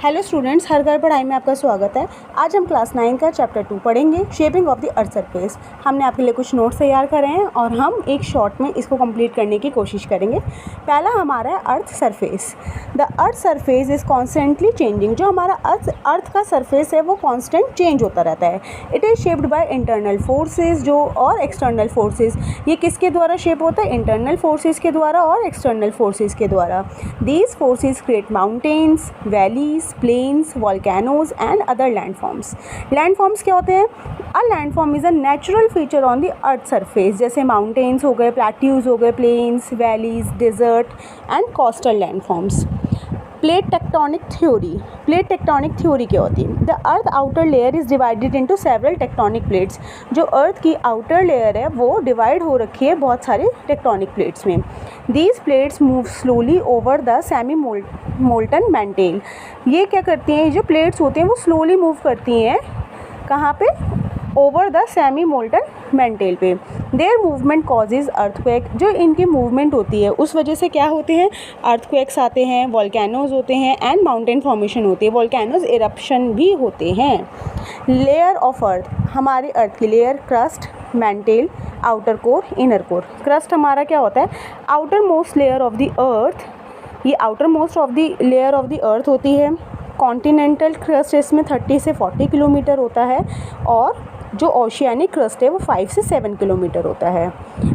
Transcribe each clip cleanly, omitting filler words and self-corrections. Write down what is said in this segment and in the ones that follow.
Hello students, हर घर पढ़ाई में आपका स्वागत है। आज हम क्लास 9 का चैप्टर 2 पढ़ेंगे, shaping of the earth surface. हमने आपके लिए कुछ नोट्स तैयार करे हैं और हम एक शॉर्ट में इसको कंप्लीट करने की कोशिश करेंगे। पहला हमारा है earth surface. The earth surface is constantly changing. जो हमारा अर्थ का सरफेस है वो कॉन्स्टेंट चेंज होता रहता है। It is shaped by internal forces जो और एक्सटर्नल फोर्सेज। ये किसके द्वारा शेप होता है? इंटरनल फोर्सेज के द्वारा और एक्सटर्नल फोर्सेज के द्वारा। These forces create mountains, valleys, plains, volcanoes and other landforms. Landforms क्या होते हैं? A landform is a natural feature on the earth surface. जैसे माउंटेन्स हो गए, प्लेट्यूज हो गए, plains, valleys, desert and coastal landforms. Plate tectonic theory. Plate tectonic theory क्या होती है? The earth outer layer is divided into several tectonic plates. जो earth की आउटर लेयर है वो डिवाइड हो रखी है बहुत सारे टेक्टोनिक प्लेट्स में। These plates move slowly over the semi molten mantle. ये क्या करती हैं? जो प्लेट्स होती हैं वो स्लोली मूव करती हैं कहाँ पे? ओवर द सेमी मोल्टन मैंटेल पे। There movement causes earthquake. जो इनकी मूवमेंट होती है उस वजह से क्या होते हैं? अर्थक्वेक्स आते हैं, वॉल्केनोज होते हैं एंड माउंटेन फॉर्मेशन होती है। वॉल्केनोज इरप्शन भी होते हैं। Layer of earth. हमारी अर्थ की layer, crust, mantle, outer core, inner core. Crust हमारा क्या होता है? Outermost layer of the earth. ये outermost of the layer of the earth होती है। कॉन्टिनेंटल क्रस्ट इसमें 30 से 40 किलोमीटर होता है और जो ओशियानिक क्रस्ट है वो 5 से 7 किलोमीटर होता है।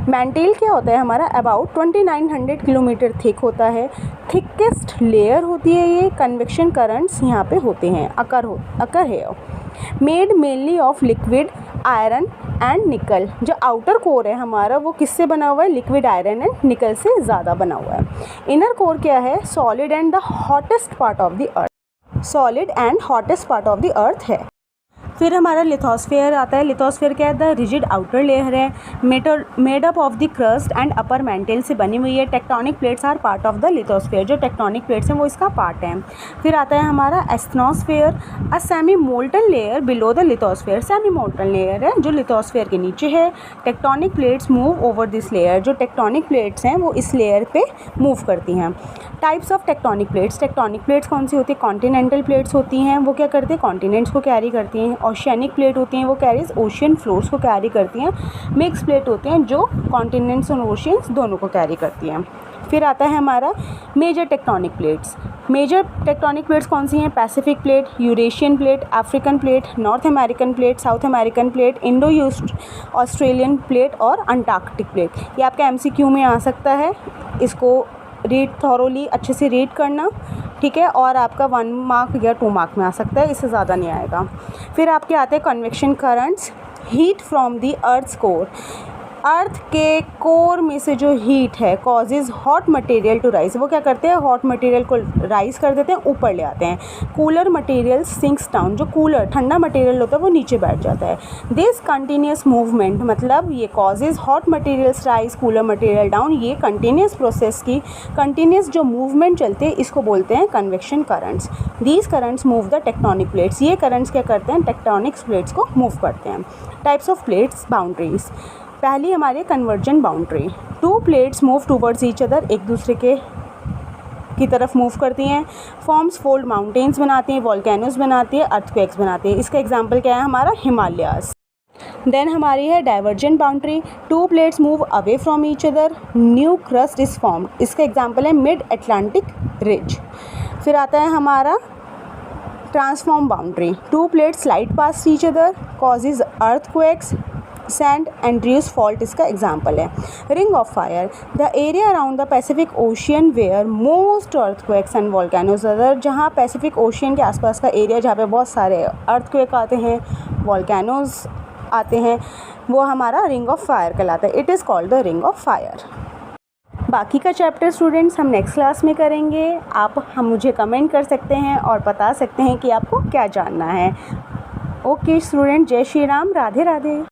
मैंटेल क्या होता है हमारा? अबाउट 2900 किलोमीटर थिक होता है। थिकेस्ट लेयर होती है ये। कन्वेक्शन करंट्स यहाँ पे होते हैं, अकर है। Made mainly of liquid iron and निकल। जो आउटर कोर है हमारा वो किससे बना हुआ है? लिक्विड आयरन एंड निकल से ज़्यादा बना हुआ है। इनर कोर क्या है? Solid and the hottest part of the earth. Solid and hottest part of the earth है। फिर हमारा लिथोस्फेयर आता है। लिथोस्फेयर क्या है? द रिजिड आउटर लेयर है, made up of the crust and upper mantle से बनी हुई है। Tectonic plates are part of the lithosphere. जो टेक्टोनिक प्लेट्स हैं वो इसका पार्ट है। फिर आता है हमारा asthenosphere, a semi molten layer below the lithosphere. Semi molten layer है जो लिथोस्फेयर के नीचे है। Tectonic plates move over this layer. जो टेक्टोनिक प्लेट्स हैं वो इस लेयर पे मूव करती हैं। Types of tectonic plates. Tectonic plates कौन सी होती है? कॉन्टिनेंटल प्लेट्स होती हैं, वो क्या करती हैं? कॉन्टिनेंट्स को कैरी करती हैं। ओशियानिक प्लेट होती हैं, वो कैरीज ओशियन फ्लोर्स को कैरी करती हैं। मिक्स प्लेट होती हैं जो कॉन्टिनेंट्स और ओशियंस दोनों को कैरी करती हैं। फिर आता है हमारा major tectonic plates. Major tectonic plates कौन सी हैं? Pacific plate, Eurasian plate, African plate, North American plate, South American plate, Indo Australian plate और अंटार्कटिक प्लेट। ये आपका MCQ में आ सकता है। इसको रीड थॉरोली अच्छे से रीड करना, ठीक है, और आपका 1 मार्क या 2 मार्क में आ सकता है, इससे ज़्यादा नहीं आएगा। फिर आपके आते हैं convection currents. Heat from the earth's core. Earth के कोर में से जो हीट है causes hot material to rise. वो क्या करते हैं? हॉट मटेरियल को राइज कर देते हैं, ऊपर ले आते हैं। Cooler material sinks down. जो कूलर ठंडा मटेरियल होता है वो नीचे बैठ जाता है। दिस कंटिन्यूस मूवमेंट, मतलब ये causes hot materials rise, cooler material down. ये कंटिन्यूस प्रोसेस की कंटिन्यूस जो मूवमेंट चलते हैं इसको बोलते हैं convection currents. These currents move the tectonic plates. ये करंट्स क्या करते हैं? टेक्टोनिक प्लेट्स को मूव करते हैं। Types of plates, boundaries. पहली हमारी conversion boundary. 2 plates move towards each other. एक दूसरे की तरफ मूव करती हैं। फॉर्म्स फोल्ड माउंटेन्स बनाती हैं, वॉल्केनोज बनाती है, अर्थक्वेक्स बनाती है। इसका एग्जाम्पल क्या है हमारा? हिमालयास। देन हमारी है divergent boundary. 2 plates move away from each other, new crust is formed. इसका एग्जाम्पल है मिड अटलांटिक रिज। फिर आता है हमारा transform boundary. 2 plates slide past each other, causes earthquakes, San Andreas fault इसका एग्जाम्पल है। Ring of fire. The area around the Pacific ocean where most earthquakes and volcanoes other. जहाँ Pacific ocean के आसपास का एरिया जहाँ पे बहुत सारे अर्थक्वेक आते हैं, वॉल्केनोज आते हैं, वो हमारा रिंग ऑफ फायर कहलाता है। It is called the ring of fire. बाकी का चैप्टर स्टूडेंट्स हम नेक्स्ट क्लास में करेंगे। हम मुझे कमेंट कर सकते हैं और बता सकते हैं कि आपको क्या जानना है। ओके स्टूडेंट, जय श्री राम, राधे राधे।